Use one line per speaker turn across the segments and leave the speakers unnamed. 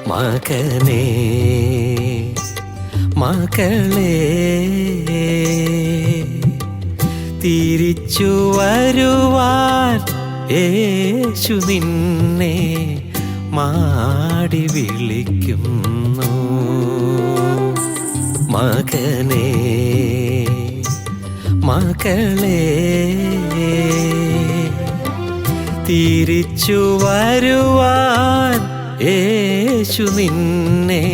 മകനേ മകളേ തിരിച്ചു വരുവാൻ യേശു നിന്നെ മാടി വിളിക്കുന്നു. മകനേ മകളേ തിരിച്ചു വരുവാൻ യേശു നിന്നെ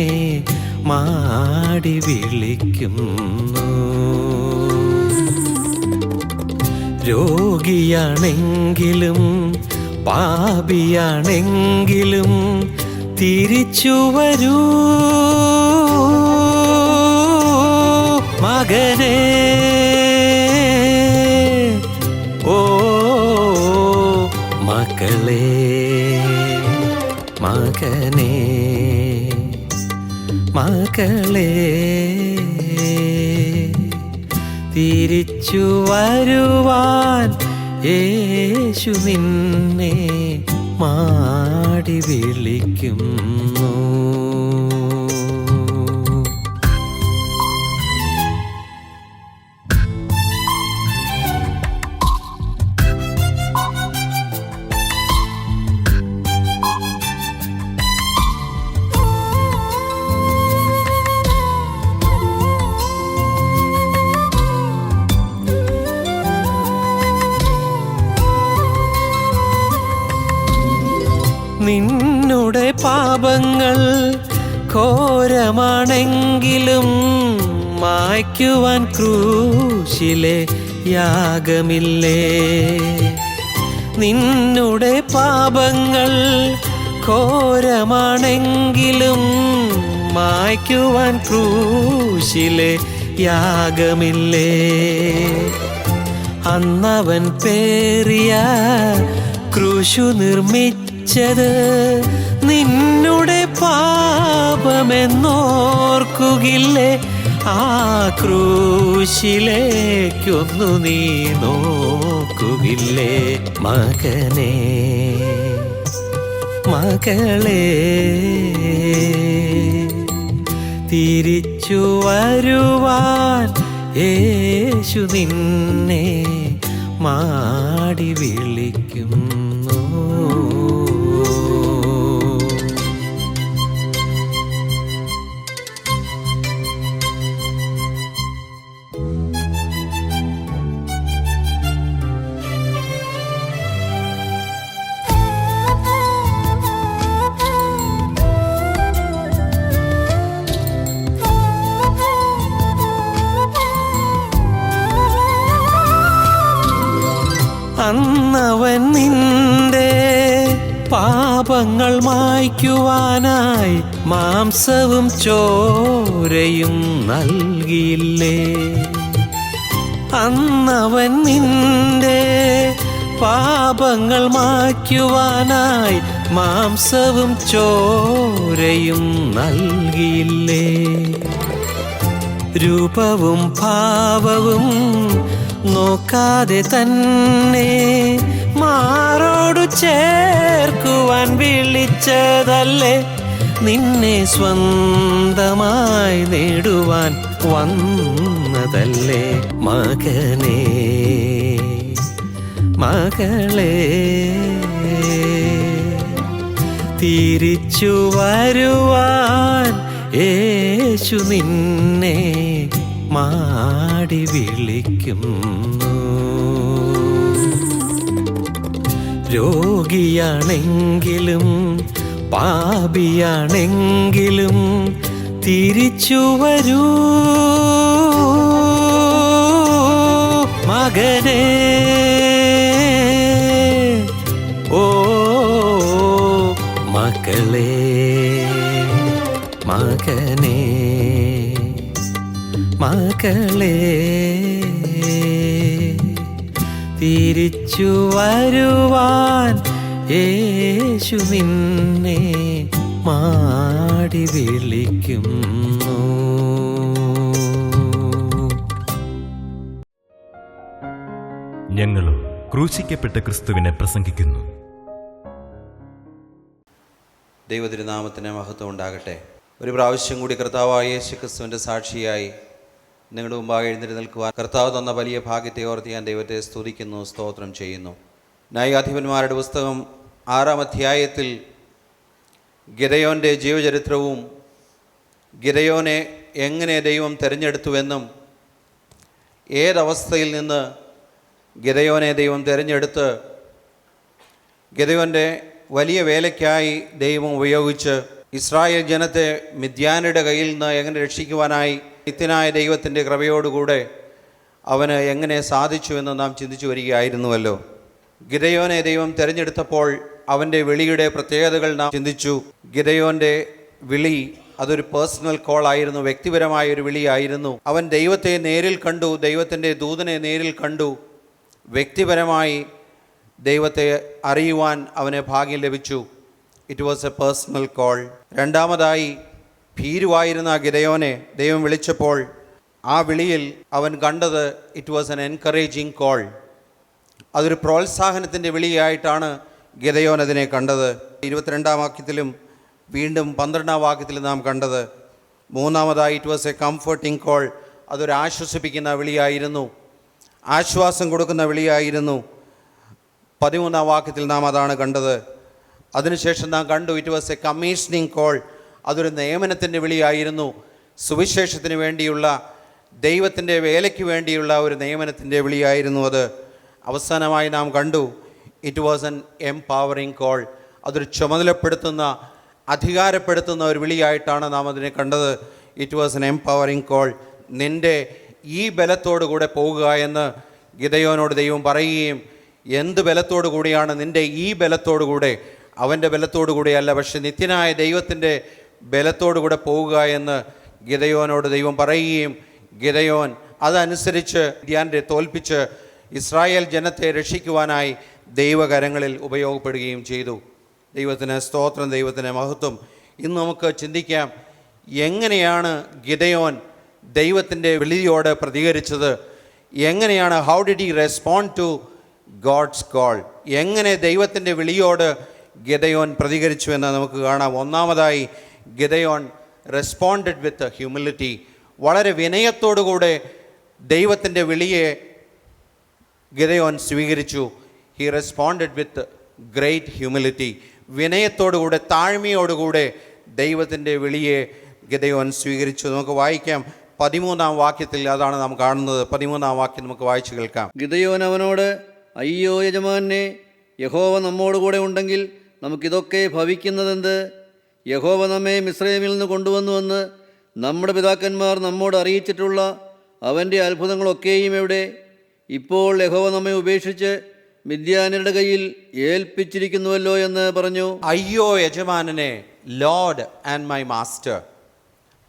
മാടി വിളിക്കുന്നു. രോഗിയാണെങ്കിലും പാപിയാണെങ്കിലും തിരിച്ചു വരൂ മകനേ. ഓ മക്കളേ മകനേ മകളേ തിരിച്ചു വരുവാൻ യേശു നിന്നെ മാടി വിളിക്കുന്നു. നിന്നുടെ പാപങ്ങൾ ഘോരമാണെങ്കിലും മായ്ക്കുവാൻ ക്രൂശിലെ യാഗമില്ലേ. നിന്നുടെ പാപങ്ങൾ ഘോരമാണെങ്കിലും മായ്ക്കുവാൻ ക്രൂശിലെ യാഗമില്ലേ. അന്നവൻ പേറിയ ക്രൂശു നിർമ്മിച്ചത് നിന്നുടെ പാപമെന്നോർക്കുകില്ലേ. ആ ക്രൂശിലേക്കൊന്നു നീ നോക്കുകില്ലേ. മകനേ മകളേ തിരിച്ചു വരുവാൻ യേശു നിന്നെ മാടി വിളിക്കുന്നു. അന്നവൻ നിന്റെ പാപങ്ങൾ മായ്ക്കുവാനായി മാംസവും ചോരയും നൽകിയില്ലേ. അന്നവൻ നിന്റെ പാപങ്ങൾ മായ്ക്കുവാനായി മാംസവും ചോരയും നൽകിയില്ലേ. രൂപവും ഭാവവും നോക്കാതെ തന്നെ മാറോടു ചേർക്കുവാൻ വിളിച്ചതല്ലേ. നിന്നെ സ്വന്തമായി നേടുവാൻ വന്നതല്ലേ. മകനേ മകളേ തിരിച്ചു വരുവാൻ യേശു നിന്നെ മാടി വിളിക്കുന്നു. രോഗിയാണെങ്കിലും പാപിയാണെങ്കിലും തിരിച്ചു വരൂ മകനേ. ഓ മക്കളേ മകനേ മകളേ തിരിച്ചു വരുവാൻ യേശു നിന്നെ മാടി വിളിക്കുന്നു.
ഞങ്ങളും ക്രൂശിക്കപ്പെട്ട ക്രിസ്തുവിനെ പ്രസംഗിക്കുന്നു. ദൈവതിരുനാമത്തിന് മഹത്വം ഉണ്ടാകട്ടെ. ഒരു പ്രാവശ്യം കൂടി കർത്താവായ യേശു ക്രിസ്തുവിൻ്റെ സാക്ഷിയായി നിങ്ങളുടെ മുമ്പാകെ എഴുന്നേറ്റ് നിൽക്കുവാൻ കർത്താവ് തന്ന വലിയ ഭാഗ്യത്തെ ഓർത്ത് ഞാൻ ദൈവത്തെ സ്തുതിക്കുന്നു, സ്തോത്രം ചെയ്യുന്നു. ന്യായാധിപന്മാരുടെ പുസ്തകം 6-ാം അധ്യായത്തിൽ ഗിദെയോൻ്റെ ജീവചരിത്രവും ഗിദെയോനെ എങ്ങനെ ദൈവം തിരഞ്ഞെടുത്തുവെന്നും ഏതവസ്ഥയിൽ നിന്ന് ഗിദെയോനെ ദൈവം തിരഞ്ഞെടുത്ത് ഗിദെയോൻ്റെ വലിയ വേലയ്ക്കായി ദൈവം ഉപയോഗിച്ച് ഇസ്രായേൽ ജനത്തെ മിദ്യാനയുടെ കയ്യിൽ നിന്ന് എങ്ങനെ രക്ഷിക്കുവാനായി നിത്യനായ ദൈവത്തിൻ്റെ കൃപയോടുകൂടെ അവന് എങ്ങനെ സാധിച്ചുവെന്ന് നാം ചിന്തിച്ചു വരികയായിരുന്നുവല്ലോ. ഗിദെയോനെ ദൈവം തിരഞ്ഞെടുത്തപ്പോൾ അവൻ്റെ വിളിയുടെ പ്രത്യേകതകൾ നാം ചിന്തിച്ചു. ഗിദെയോൻ്റെ വിളി അതൊരു പേഴ്സണൽ കോൾ ആയിരുന്നു, വ്യക്തിപരമായ ഒരു വിളിയായിരുന്നു. അവൻ ദൈവത്തെ നേരിൽ കണ്ടു, ദൈവത്തിൻ്റെ ദൂതനെ നേരിൽ കണ്ടു. വ്യക്തിപരമായി ദൈവത്തെ അറിയുവാൻ അവന് ഭാഗ്യം ലഭിച്ചു. It was A personal call. രണ്ടാമതായി, ഭീരുവായിരുന്ന ഗിദെയോനെ ദൈവം വിളിച്ചപ്പോൾ ആ വിളിയിൽ അവൻ കണ്ടത് it was an encouraging call. അതൊരു പ്രോത്സാഹനത്തിൻ്റെ വിളിയായിട്ടാണ് ഗിദെയോൻ അതിനെ കണ്ടത്. 22-ാം വാക്യത്തിലും വീണ്ടും 12-ാം വാക്യത്തിലും നാം കണ്ടത്. മൂന്നാമതായി, it was A comforting call. അതൊരു ആശ്വസിപ്പിക്കുന്ന വിളിയായിരുന്നു, ആശ്വാസം കൊടുക്കുന്ന വിളിയായിരുന്നു. 13-ാം വാക്യത്തിൽ നാം അതാണ് കണ്ടത്. അതിനുശേഷം നാം കണ്ടു it was A commissioning call. അതൊരു നിയമനത്തിൻ്റെ വിളിയായിരുന്നു, സുവിശേഷത്തിന് വേണ്ടിയുള്ള, ദൈവത്തിൻ്റെ വേലയ്ക്ക് വേണ്ടിയുള്ള ഒരു നിയമനത്തിൻ്റെ വിളിയായിരുന്നു അത്. അവസാനമായി നാം കണ്ടു it was an empowering call. അതൊരു ചുമതലപ്പെടുത്തുന്ന, അധികാരപ്പെടുത്തുന്ന ഒരു വിളിയായിട്ടാണ് നാം അതിനെ കണ്ടത്. It was an empowering call. നിൻ്റെ ഈ ബലത്തോടു കൂടെ പോകുക എന്ന് ഗിദെയോനോട് ദൈവം പറയുകയും, എന്ത് ബലത്തോടു കൂടിയാണ്? നിൻ്റെ ഈ ബലത്തോടു കൂടെ, അവൻ്റെ ബലത്തോടു കൂടിയല്ല, പക്ഷെ നിത്യനായ ദൈവത്തിൻ്റെ ബലത്തോടു കൂടെ പോവുക എന്ന് ഗിദെയോനോട് ദൈവം പറയുകയും, ഗിദെയോൻ അതനുസരിച്ച് മിദ്യാനെ തോൽപ്പിച്ച് ഇസ്രായേൽ ജനത്തെ രക്ഷിക്കുവാനായി ദൈവകരങ്ങളിൽ ഉപയോഗപ്പെടുകയും ചെയ്തു. ദൈവത്തിന് സ്തോത്രം, ദൈവത്തിന് മഹത്വം. ഇന്ന് നമുക്ക് ചിന്തിക്കാം, എങ്ങനെയാണ് ഗിദെയോൻ ദൈവത്തിൻ്റെ വിളിയോട് പ്രതികരിച്ചത്? എങ്ങനെയാണ്, how did he respond to God's call? എങ്ങനെ ദൈവത്തിൻ്റെ വിളിയോട് ഗിദെയോൻ പ്രതികരിച്ചു എന്ന് നമുക്ക് കാണാം. ഒന്നാമതായി, ഗിദെയോൻ റെസ്പോണ്ടഡ് വിത്ത് ഹ്യൂമിലിറ്റി. വളരെ വിനയത്തോടുകൂടെ ദൈവത്തിൻ്റെ വിളിയെ ഗിദെയോൻ സ്വീകരിച്ചു. He responded with great humility. വിനയത്തോടുകൂടെ, താഴ്മയോടുകൂടെ ദൈവത്തിൻ്റെ വിളിയെ ഗിദെയോൻ സ്വീകരിച്ചു. നമുക്ക് വായിക്കാം 13-ാം വാക്യത്തിൽ അതാണ് നാം കാണുന്നത്. 13-ാം വാക്യം നമുക്ക് വായിച്ചു കേൾക്കാം.
ഗിദെയോൻ അവനോട്, അയ്യോ യജമാനെ, യഹോവ നമ്മോടുകൂടെ ഉണ്ടെങ്കിൽ നമുക്കിതൊക്കെ ഭവിക്കുന്നതെന്ത്? യഹോവ നമ്മെ മിസ്രയീമിൽ നിന്ന് കൊണ്ടുവന്നുവെന്ന് നമ്മുടെ പിതാക്കന്മാർ നമ്മോട് അറിയിച്ചിട്ടുള്ള അവൻ്റെ അത്ഭുതങ്ങളൊക്കെയും എവിടെ? ഇപ്പോൾ യഹോവ നമ്മെ ഉപേക്ഷിച്ച് മിദ്യാന്യരുടെ കയ്യിൽ ഏൽപ്പിച്ചിരിക്കുന്നുവല്ലോ എന്ന് പറഞ്ഞു.
അയ്യോ യജമാനനെ, ലോർഡ് ആൻഡ് മൈ മാസ്റ്റർ.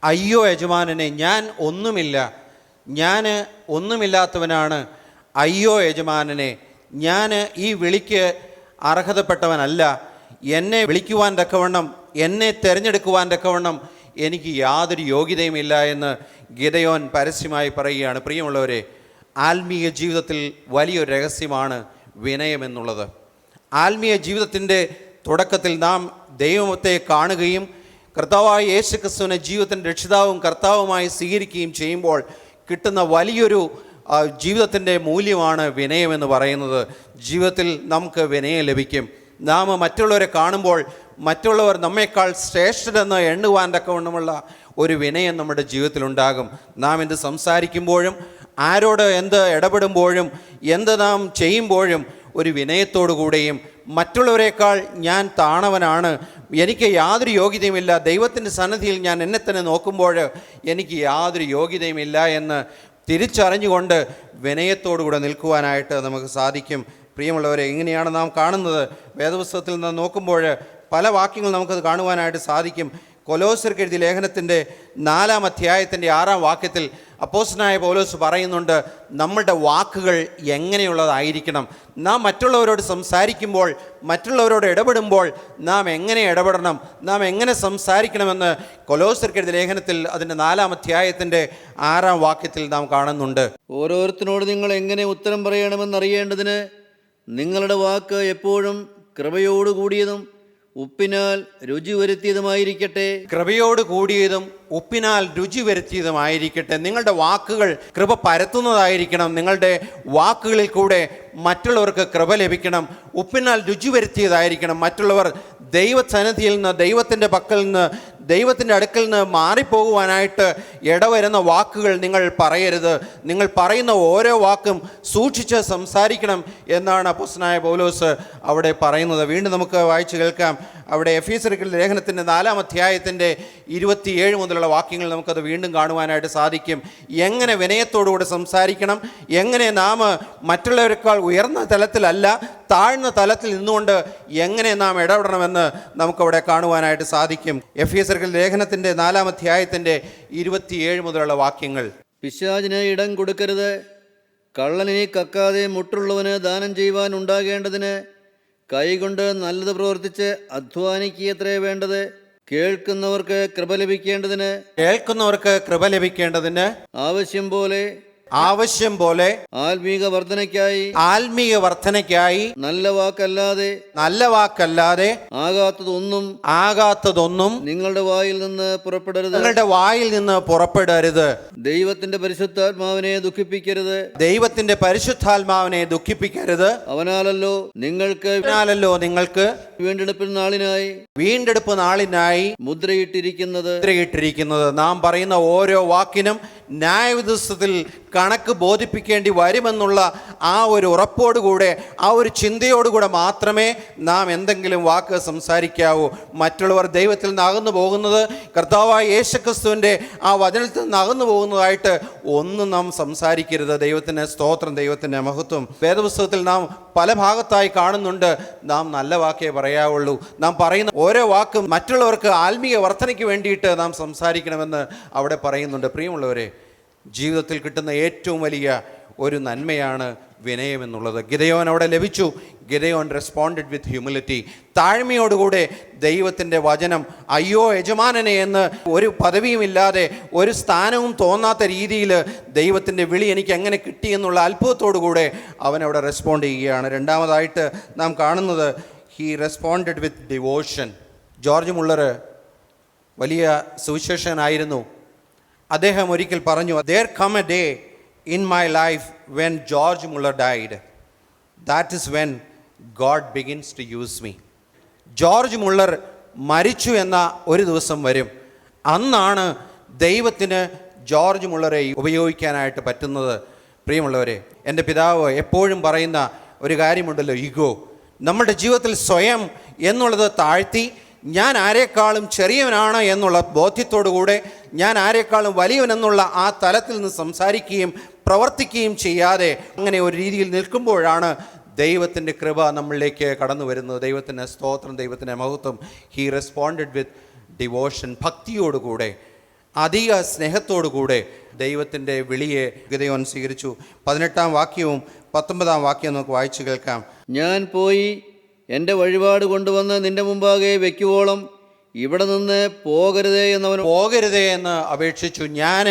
അയ്യോ യജമാനനെ, ഞാൻ ഒന്നുമില്ല, ഞാൻ ഒന്നുമില്ലാത്തവനാണ്. അയ്യോ യജമാനനെ, ഞാൻ ഈ വിളിക്ക് അർഹതപ്പെട്ടവനല്ല. എന്നെ വിളിക്കുവാൻ തക്കവണ്ണം, എന്നെ തിരഞ്ഞെടുക്കുവാൻ തക്കവണ്ണം എനിക്ക് യാതൊരു യോഗ്യതയുമില്ല എന്ന് ഗിദെയോൻ പരസ്യമായി പറയുകയാണ്. പ്രിയമുള്ളവരെ, ആത്മീയ ജീവിതത്തിൽ വലിയൊരു രഹസ്യമാണ് വിനയമെന്നുള്ളത്. ആത്മീയ ജീവിതത്തിൻ്റെ തുടക്കത്തിൽ നാം ദൈവത്തെ കാണുകയും കർത്താവായ യേശു ക്രിസ്തുവിനെ ജീവിതത്തിൻ്റെ രക്ഷിതാവും കർത്താവുമായി സ്വീകരിക്കുകയും ചെയ്യുമ്പോൾ കിട്ടുന്ന വലിയൊരു ജീവിതത്തിൻ്റെ മൂല്യമാണ് വിനയമെന്ന് പറയുന്നത്. ജീവിതത്തിൽ നമുക്ക് വിനയം ലഭിക്കും. നാം മറ്റുള്ളവരെ കാണുമ്പോൾ മറ്റുള്ളവർ നമ്മേക്കാൾ ശ്രേഷ്ഠരെന്ന് എണ്ണുവാൻ തക്കവണ്ണമുള്ള ഒരു വിനയം നമ്മുടെ ജീവിതത്തിലുണ്ടാകും. നാം എന്ത് സംസാരിക്കുമ്പോഴും, ആരോട് എന്ത് ഇടപെടുമ്പോഴും, എന്ത് നാം ചെയ്യുമ്പോഴും ഒരു വിനയത്തോടു കൂടെയും, മറ്റുള്ളവരെക്കാൾ ഞാൻ താണവനാണ്, എനിക്ക് യാതൊരു യോഗ്യതയുമില്ല, ദൈവത്തിൻ്റെ സന്നിധിയിൽ ഞാൻ എന്നെ തന്നെ നോക്കുമ്പോൾ എനിക്ക് യാതൊരു യോഗ്യതയുമില്ല എന്ന് തിരിച്ചറിഞ്ഞുകൊണ്ട് വിനയത്തോടുകൂടെ നിൽക്കുവാനായിട്ട് നമുക്ക് സാധിക്കും. പ്രിയമുള്ളവരെ, ഇങ്ങനെയാണ് നാം കാണുന്നത്. വേദപുസ്തകത്തിൽ നിന്ന് നോക്കുമ്പോൾ പല വാക്യങ്ങൾ നമുക്കത് കാണുവാനായിട്ട് സാധിക്കും. കൊലോസ്യർക്ക് എഴുതിയ ലേഖനത്തിൻ്റെ 4-ാം അധ്യായത്തിൻ്റെ 6-ാം വാക്യത്തിൽ അപ്പോസ്തലനായ പൗലോസ് പറയുന്നുണ്ട്, നമ്മളുടെ വാക്കുകൾ എങ്ങനെയുള്ളതായിരിക്കണം. നാം മറ്റുള്ളവരോട് സംസാരിക്കുമ്പോൾ, മറ്റുള്ളവരോട് ഇടപെടുമ്പോൾ നാം എങ്ങനെ ഇടപെടണം, നാം എങ്ങനെ സംസാരിക്കണമെന്ന് കൊലോസ്യർക്ക് എഴുതിയ ലേഖനത്തിൽ അതിൻ്റെ 4-ാം അധ്യായത്തിൻ്റെ 6-ാം വാക്യത്തിൽ നാം കാണുന്നുണ്ട്.
ഓരോരുത്തരോട് നിങ്ങൾ എങ്ങനെ ഉത്തരം പറയണമെന്നറിയേണ്ടതിന് നിങ്ങളുടെ വാക്ക് എപ്പോഴും കൃപയോടുകൂടിയതും ഉപ്പിനാൽ രുചി വരുത്തിയതുമായിരിക്കട്ടെ.
കൃപയോട് കൂടിയതും ഉപ്പിനാൽ രുചി വരുത്തിയതുമായിരിക്കട്ടെ. നിങ്ങളുടെ വാക്കുകൾ കൃപ പരത്തുന്നതായിരിക്കണം. നിങ്ങളുടെ വാക്കുകളിൽ കൂടെ മറ്റുള്ളവർക്ക് കൃപ ലഭിക്കണം. ഉപ്പിനാൽ രുചി വരുത്തിയതായിരിക്കണം. മറ്റുള്ളവർ ദൈവസന്നിധിയിൽ നിന്ന്, ദൈവത്തിൻ്റെ പക്കൽ നിന്ന്, ദൈവത്തിൻ്റെ അടുക്കൽ നിന്ന് മാറിപ്പോകുവാനായിട്ട് ഇടവരുന്ന വാക്കുകൾ നിങ്ങൾ പറയരുത്. നിങ്ങൾ പറയുന്ന ഓരോ വാക്കും സൂക്ഷിച്ച് സംസാരിക്കണം എന്നാണ് അപ്പോസ്തലനായ പൗലോസ് അവിടെ പറയുന്നത്. വീണ്ടും നമുക്ക് വായിച്ചു കേൾക്കാം. അവിടെ എഫീസർക്ക് ലേഖനത്തിൻ്റെ 4-ാം അധ്യായത്തിൻ്റെ 27 മുതലുള്ള വാക്യങ്ങൾ നമുക്കത് വീണ്ടും കാണുവാനായിട്ട് സാധിക്കും. എങ്ങനെ വിനയത്തോടുകൂടി സംസാരിക്കണം, എങ്ങനെ നാം മറ്റുള്ളവരെക്കാൾ ഉയർന്ന തലത്തിലല്ല താഴ്ന്ന തലത്തിൽ നിന്നുകൊണ്ട് എങ്ങനെ നാം ഇടപെടണമെന്ന് നമുക്കവിടെ കാണുവാനായിട്ട് സാധിക്കും. എഫീസർക്ക് ലേഖനത്തിൻ്റെ 4-ാം അധ്യായത്തിൻ്റെ 27 മുതലുള്ള വാക്യങ്ങൾ.
പിശാചിന് ഇടം കൊടുക്കരുത്. കള്ളനെ കക്കാതെ മുട്ടുള്ളവന് ദാനം ചെയ്യുവാൻ ഉണ്ടാകേണ്ടതിന് കൈകൊണ്ട് നല്ലത് പ്രവർത്തിച്ച് അധ്വാനിക്കുകയത്രേ വേണ്ടത്. കേൾക്കുന്നവർക്ക് കൃപ ലഭിക്കേണ്ടതിന്
ആവശ്യം പോലെ
ആത്മീക വർധനയ്ക്കായി നല്ല വാക്കല്ലാതെ ആകാത്തതൊന്നും നിങ്ങളുടെ വായിൽ നിന്ന് പുറപ്പെടരുത്. ദൈവത്തിന്റെ പരിശുദ്ധാത്മാവിനെ ദുഃഖിപ്പിക്കരുത്. അവനാലല്ലോ നിങ്ങൾക്ക് വീണ്ടെടുപ്പ് നാളിനായി മുദ്രയിട്ടിരിക്കുന്നത്. നാം പറയുന്ന ഓരോ വാക്കിനും ന്യായവിധിത്തിൽ കണക്ക് ബോധിപ്പിക്കേണ്ടി വരുമെന്നുള്ള ആ ഒരു ഉറപ്പോടുകൂടെ, ആ ഒരു ചിന്തയോടുകൂടെ മാത്രമേ നാം എന്തെങ്കിലും വാക്ക് സംസാരിക്കാവൂ. മറ്റുള്ളവർ ദൈവത്തിൽ നിന്ന് അകന്നു പോകുന്നത്, കർത്താവായ യേശുക്രിസ്തുവിൻ്റെ ആ വചനത്തിൽ നിന്ന് അകന്നു പോകുന്നതായിട്ട് ഒന്നും നാം സംസാരിക്കരുത്. ദൈവത്തിന് സ്തോത്രം, ദൈവത്തിൻ്റെ മഹത്വം. വേദപുസ്തകത്തിൽ നാം പല ഭാഗത്തായി കാണുന്നുണ്ട്. നാം നല്ല വാക്കേ പറയാവുള്ളൂ. നാം പറയുന്ന ഓരോ വാക്കും മറ്റുള്ളവർക്ക് ആത്മീയ വർധനയ്ക്ക് വേണ്ടിയിട്ട് നാം സംസാരിക്കണമെന്ന് അവിടെ പറയുന്നുണ്ട്. പ്രിയമുള്ളവരെ, ജീവിതത്തിൽ കിട്ടുന്ന ഏറ്റവും വലിയ ഒരു നന്മയാണ് വിനയം എന്നുള്ളത്. ഗിദെയോൻ അവിടെ ലഭിച്ചു. Gideon responded with humility. താഴ്മയോടുകൂടെ ദൈവത്തിൻ്റെ വചനം, അയ്യോ യജമാനനെ എന്ന് ഒരു പദവിയുമില്ലാതെ, ഒരു സ്ഥാനവും തോന്നാത്ത രീതിയിൽ ദൈവത്തിൻ്റെ വിളി എനിക്ക് എങ്ങനെ കിട്ടിയെന്നുള്ള അത്ഭുതത്തോടുകൂടെ അവനവിടെ റെസ്പോണ്ട് ചെയ്യുകയാണ്. രണ്ടാമതായിട്ട് നാം കാണുന്നത്, he responded with devotion. George Muller വലിയ സുവിശേഷകനായിരുന്നു. അദ്ദേഹം ഒരിക്കൽ പറഞ്ഞു, there come a day in my life when George Muller died. That is when God begins to use me. George Muller മരിച്ചു എന്ന ഒരു ദിവസം വരും. അന്നാണ് ദൈവത്തിന് ജോർജ് മുള്ളറെ ഉപയോഗിക്കാനായിട്ട് പറ്റുന്നത്. പ്രിയമുള്ളവരെ, എൻ്റെ പിതാവ് എപ്പോഴും പറയുന്ന ഒരു കാര്യമുണ്ടല്ലോ, ഈഗോ. നമ്മുടെ ജീവിതത്തിൽ സ്വയം എന്നുള്ളത് താഴ്ത്തി, ഞാൻ ആരെക്കാളും ചെറിയവനാണ് എന്നുള്ള ബോധ്യത്തോടുകൂടെ, ഞാൻ ആരെക്കാളും വലിയവനെന്നുള്ള ആ തലത്തിൽ നിന്ന് സംസാരിക്കുകയും പ്രവർത്തിക്കുകയും ചെയ്യാതെ അങ്ങനെ ഒരു രീതിയിൽ നിൽക്കുമ്പോഴാണ് ദൈവത്തിൻ്റെ കൃപ നമ്മളിലേക്ക് കടന്നു വരുന്നത്. ദൈവത്തിൻ്റെ സ്തോത്രം, ദൈവത്തിൻ്റെ മഹത്വം. He responded with devotion. ഭക്തിയോടുകൂടെ, അധിക സ്നേഹത്തോടുകൂടെ ദൈവത്തിൻ്റെ വിളിയെ ഗിദെയോൻ സ്വീകരിച്ചു. 18-ാം വാക്യവും 19-ാം വാക്യവും നമുക്ക് വായിച്ചു കേൾക്കാം. ഞാൻ പോയി എൻ്റെ വഴിപാട് കൊണ്ടുവന്ന് നിന്റെ മുമ്പാകെ വയ്ക്കുവോളം ഇവിടെ നിന്ന് പോകരുതേ എന്ന്
അപേക്ഷിച്ചു. ഞാൻ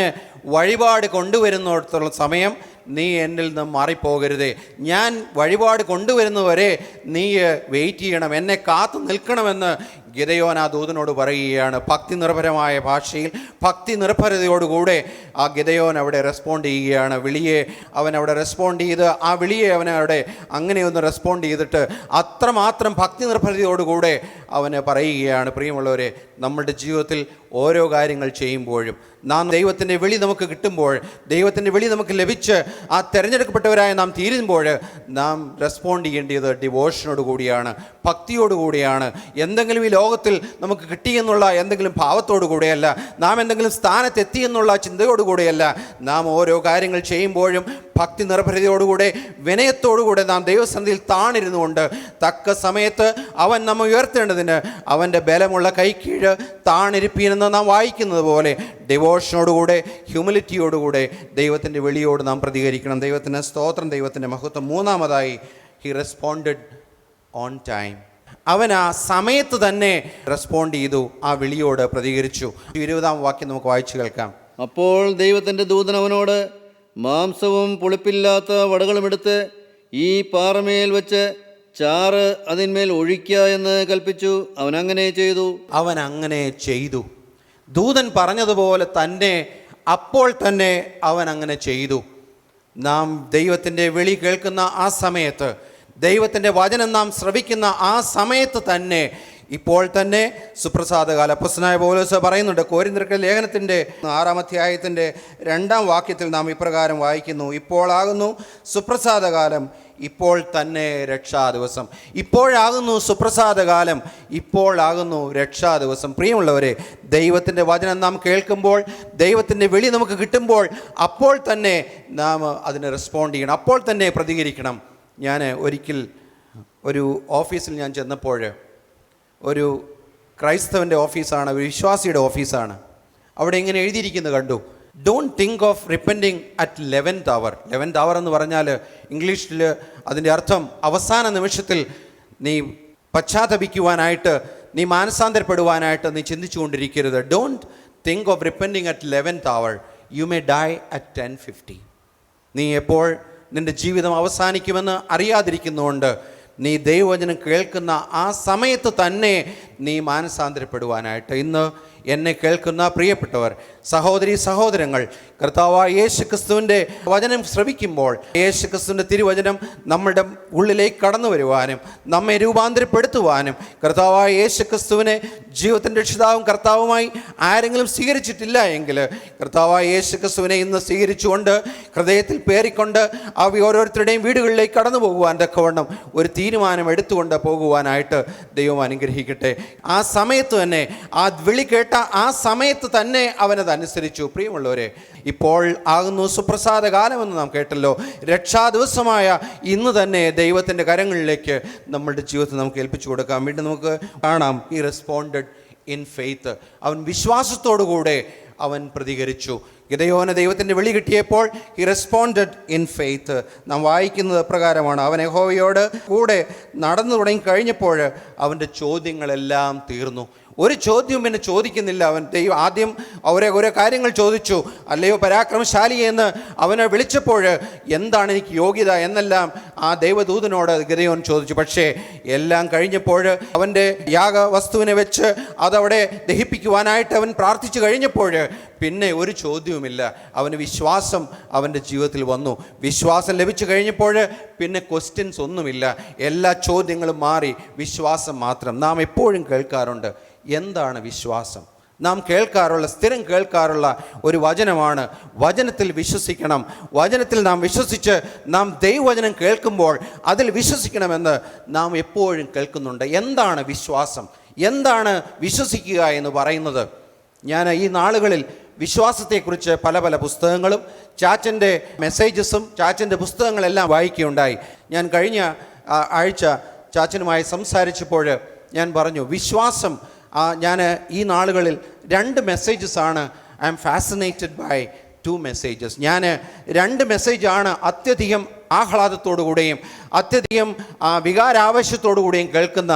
വഴിപാട് കൊണ്ടുവരുന്നിടത്തോളം സമയം നീ എന്നിൽ നിന്ന് മാറിപ്പോകരുതേ. ഞാൻ വഴിപാട് കൊണ്ടുവരുന്നവരെ നീ വെയിറ്റ് ചെയ്യണം, എന്നെ കാത്തു നിൽക്കണമെന്ന് ഗിദെയോൻ ആ ദൂതനോട് പറയുകയാണ്. ഭക്തി നിർഭരമായ ഭാഷയിൽ, ഭക്തി നിർഭരതയോടുകൂടെ ആ ഗിദെയോൻ അവിടെ റെസ്പോണ്ട് ചെയ്യുകയാണ്. വിളിയെ അവൻ അവിടെ റെസ്പോണ്ട് ചെയ്ത്, ആ വിളിയെ അവൻ അവിടെ അങ്ങനെയൊന്ന് റെസ്പോണ്ട് ചെയ്തിട്ട് അത്രമാത്രം ഭക്തി നിർഭരതയോടുകൂടെ അവന് പറയുകയാണ്. പ്രിയമുള്ളവരെ, നമ്മുടെ ജീവിതത്തിൽ ഓരോ കാര്യങ്ങൾ ചെയ്യുമ്പോഴും, നാം ദൈവത്തിൻ്റെ വിളി നമുക്ക് കിട്ടുമ്പോൾ, ദൈവത്തിൻ്റെ വിളി നമുക്ക് ലഭിച്ച് ആ തിരഞ്ഞെടുക്കപ്പെട്ടവരായ നാം തീരുമ്പോൾ, നാം റെസ്പോണ്ട് ചെയ്യേണ്ടത് ഡിവോഷനോട് കൂടിയാണ്, ഭക്തിയോടുകൂടിയാണ്. എന്തെങ്കിലും ഈ ലോകത്തിൽ നമുക്ക് കിട്ടിയെന്നുള്ള എന്തെങ്കിലും ഭാവത്തോടു കൂടെയല്ല, നാം എന്തെങ്കിലും സ്ഥാനത്തെത്തിയെന്നുള്ള ചിന്തയോടുകൂടെയല്ല. നാം ഓരോ കാര്യങ്ങൾ ചെയ്യുമ്പോഴും ഭക്തി നിർഭരതയോടുകൂടെ, വിനയത്തോടുകൂടെ നാം ദൈവസന്നിധിയിൽ താണിരുന്നുകൊണ്ട് തക്ക സമയത്ത് അവൻ നമ്മെ ഉയർത്തേണ്ടതിന് അവൻ്റെ ബലമുള്ള കൈക്കീഴ് താണിരിപ്പീനെന്ന് നാം വായിക്കുന്നത് പോലെ ഡിവോഷനോടുകൂടെ, ഹ്യൂമിലിറ്റിയോടുകൂടെ ദൈവത്തിൻ്റെ വിളിയോട് നാം പ്രതികരിക്കണം. ദൈവത്തിൻ്റെ സ്തോത്രം, ദൈവത്തിൻ്റെ മഹത്വം. മൂന്നാമതായി, ഹി റെസ്പോണ്ടഡ് ഓൺ ടൈം. അവൻ ആ സമയത്ത് തന്നെ റെസ്പോണ്ട് ചെയ്തു, ആ വിളിയോട് പ്രതികരിച്ചു. 20-ാം വാക്യം നമുക്ക് വായിച്ചു കേൾക്കാം.
അപ്പോൾ ദൈവത്തിൻ്റെ ദൂതൻ അവനോട്, മാംസവും പുളിപ്പില്ലാത്ത വടകളുമെടുത്ത് ഈ പാറമേൽ വെച്ച്
ചാറ് അതിന്മേൽ ഒഴിക്കുക എന്ന് കൽപ്പിച്ചു. അവൻ അങ്ങനെ ചെയ്തു.
അവൻ അങ്ങനെ ചെയ്തു. ദൂതൻ പറഞ്ഞതുപോലെ തന്നെ അപ്പോൾ തന്നെ അവൻ അങ്ങനെ ചെയ്തു. നാം ദൈവത്തിൻ്റെ വിളി കേൾക്കുന്ന ആ സമയത്ത്, ദൈവത്തിൻ്റെ വചനം നാം ശ്രവിക്കുന്ന ആ സമയത്ത് തന്നെ, ഇപ്പോൾ തന്നെ സുപ്രസാദകാലം. അപ്പോസ്തലനായ പൗലോസ് പറയുന്നുണ്ട്, കൊരിന്ത്യർക്ക് ലേഖനത്തിൻ്റെ 6-ാം അധ്യായത്തിൻ്റെ 2-ാം വാക്യത്തിൽ നാം ഇപ്രകാരം വായിക്കുന്നു, ഇപ്പോഴാകുന്നു സുപ്രസാദകാലം, ഇപ്പോൾ തന്നെ രക്ഷാ ദിവസം. ഇപ്പോഴാകുന്നു സുപ്രസാദകാലം, ഇപ്പോഴാകുന്നു രക്ഷാ ദിവസം. പ്രിയമുള്ളവരെ, ദൈവത്തിൻ്റെ വചനം നാം കേൾക്കുമ്പോൾ, ദൈവത്തിൻ്റെ വിളി നമുക്ക് കിട്ടുമ്പോൾ, അപ്പോൾ തന്നെ നാം അതിന് റെസ്പോണ്ട് ചെയ്യണം, അപ്പോൾ തന്നെ പ്രതികരിക്കണം. ഞാൻ ഒരിക്കൽ ഒരു ഓഫീസിൽ ഞാൻ ചെന്നപ്പോൾ, ഒരു ക്രൈസ്തവൻ്റെ ഓഫീസാണ്, ഒരു വിശ്വാസിയുടെ ഓഫീസാണ്. അവിടെ ഇങ്ങനെ എഴുതിയിരിക്കുന്നത് കണ്ടു, don't think of repenting at 11th hour. 11th hour എന്ന് പറഞ്ഞാൽ ഇംഗ്ലീഷിൽ അതിൻ്റെ അർത്ഥം അവസാന നിമിഷത്തിൽ നീ പശ്ചാത്തപിക്കുവാനായിട്ട്, നീ മാനസാന്തരപ്പെടുവാനായിട്ട് നീ ചിന്തിച്ചുകൊണ്ടിരിക്കരുത്. Don't think of repenting at 11th hour. You may die at 10:50. നീ എപ്പോൾ നിൻ്റെ ജീവിതം അവസാനിക്കുമെന്ന് അറിയാതിരിക്കുന്നതുകൊണ്ട് നീ ദൈവവചനം കേൾക്കുന്ന ആ സമയത്ത് തന്നെ നീ മാനസാന്തരപ്പെടുവാനായിട്ട്. ഇന്ന് എന്നെ കേൾക്കുന്ന പ്രിയപ്പെട്ടവർ, സഹോദരി സഹോദരങ്ങൾ, കർത്താവായ യേശുക്രിസ്തുവിൻ്റെ വചനം ശ്രവിക്കുമ്പോൾ, യേശുക്രിസ്തുവിൻ്റെ തിരുവചനം നമ്മളുടെ ഉള്ളിലേക്ക് കടന്നു വരുവാനും നമ്മെ രൂപാന്തരപ്പെടുത്തുവാനും, കർത്താവായ യേശുക്രിസ്തുവിനെ ജീവിതത്തിൻ്റെ രക്ഷിതാവും കർത്താവുമായി ആരെങ്കിലും സ്വീകരിച്ചിട്ടില്ല എങ്കിൽ, കർത്താവായ യേശുക്രിസ്തുവിനെ ഇന്ന് സ്വീകരിച്ചുകൊണ്ട് ഹൃദയത്തിൽ പേറിക്കൊണ്ട് ഓരോരുത്തരുടെയും വീടുകളിലേക്ക് കടന്നു പോകുവാൻ തക്കവണ്ണം ഒരു തീരുമാനം എടുത്തുകൊണ്ട് പോകുവാനായിട്ട് ദൈവം അനുഗ്രഹിക്കട്ടെ. ആ സമയത്ത് തന്നെ, ആ വിളി കേട്ട ആ സമയത്ത് തന്നെ അവനതനുസരിച്ചു. പ്രിയമുള്ളവരെ, ഇപ്പോൾ ആകുന്നു സുപ്രസാദ കാലമെന്ന് നാം കേട്ടല്ലോ. രക്ഷാ ദിവസമായ ഇന്ന് തന്നെ ദൈവത്തിൻ്റെ കരങ്ങളിലേക്ക് നമ്മളുടെ ജീവിതത്തെ നമുക്ക് ഏൽപ്പിച്ചു കൊടുക്കാം. വീണ്ടും നമുക്ക് കാണാം, ഹി റെസ്പോണ്ടഡ് ഇൻ ഫെയ്ത്ത്. അവൻ വിശ്വാസത്തോടുകൂടെ അവൻ പ്രതികരിച്ചു. ഗിദെയോന് ദൈവത്തിൻ്റെ വിളി കിട്ടിയപ്പോൾ ഹി റെസ്പോണ്ടഡ് ഇൻ ഫെയ്ത്ത്. നാം വായിക്കുന്നത് പ്രകാരമാണ്, അവൻ യഹോവയോട് കൂടെ നടന്നു തുടങ്ങി കഴിഞ്ഞപ്പോൾ അവൻ്റെ ചോദ്യങ്ങളെല്ലാം തീർന്നു. ഒരു ചോദ്യവും പിന്നെ ചോദിക്കുന്നില്ല. അവൻ ദൈവം ആദ്യം ഓരോ കാര്യങ്ങൾ ചോദിച്ചു, അല്ലയോ പരാക്രമശാലി എന്ന് അവനെ വിളിച്ചപ്പോൾ എന്താണ് എനിക്ക് യോഗ്യത എന്നെല്ലാം ആ ദൈവദൂതനോട് ഗിദെയോൻ ചോദിച്ചു. പക്ഷേ എല്ലാം കഴിഞ്ഞപ്പോൾ അവൻ്റെ യാഗവസ്തുവിനെ വെച്ച് അതവിടെ ദഹിപ്പിക്കുവാനായിട്ട് അവൻ പ്രാർത്ഥിച്ചു കഴിഞ്ഞപ്പോൾ പിന്നെ ഒരു ചോദ്യവുമില്ല. അവന് വിശ്വാസം അവൻ്റെ ജീവിതത്തിൽ വന്നു. വിശ്വാസം ലഭിച്ചു കഴിഞ്ഞപ്പോൾ പിന്നെ ക്വസ്റ്റ്യൻസ് ഒന്നുമില്ല. എല്ലാ ചോദ്യങ്ങളും മാറി, വിശ്വാസം മാത്രം. നാം എപ്പോഴും കേൾക്കാറുണ്ട്, എന്താണ് വിശ്വാസം? നാം കേൾക്കാറുള്ള, സ്ഥിരം കേൾക്കാറുള്ള ഒരു വചനമാണ്, വചനത്തിൽ വിശ്വസിക്കണം. വചനത്തിൽ നാം വിശ്വസിച്ച് നാം ദൈവവചനം കേൾക്കുമ്പോൾ അതിൽ വിശ്വസിക്കണമെന്ന് നാം എപ്പോഴും കേൾക്കുന്നുണ്ട്. എന്താണ് വിശ്വാസം? എന്താണ് വിശ്വസിക്കുക എന്ന് പറയുന്നത്? ഞാൻ ഈ നാളുകളിൽ വിശ്വാസത്തെക്കുറിച്ച് പല പുസ്തകങ്ങളും ചാച്ചൻ്റെ മെസ്സേജസും ചാച്ചൻ്റെ പുസ്തകങ്ങളെല്ലാം വായിക്കുകയുണ്ടായി. ഞാൻ കഴിഞ്ഞ ആഴ്ച ചാച്ചനുമായി സംസാരിച്ചപ്പോൾ ഞാൻ പറഞ്ഞു, വിശ്വാസം ഞാൻ ഈ നാളുകളിൽ 2 മെസ്സേജസാണ് I am fascinated by 2 messages. ഞാൻ 2 മെസ്സേജാണ് അത്യധികം ആഹ്ലാദത്തോടുകൂടെയും അത്യധികം വികാരാവശ്യത്തോടുകൂടിയും കേൾക്കുന്ന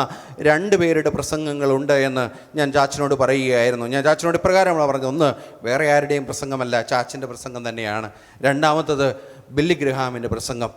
2 പേരുടെ പ്രസംഗങ്ങളുണ്ട് എന്ന് ഞാൻ ചാച്ചനോട് പറയുകയായിരുന്നു. ഞാൻ ചാച്ചനോട് ഇപ്രകാരമാണ് പറഞ്ഞത്, ഒന്ന് വേറെ ആരുടെയും പ്രസംഗമല്ല, ചാച്ചൻ്റെ പ്രസംഗം തന്നെയാണ്. രണ്ടാമത്തത് ബില്ലി ഗ്രഹാമിൻ്റെ പ്രസംഗം.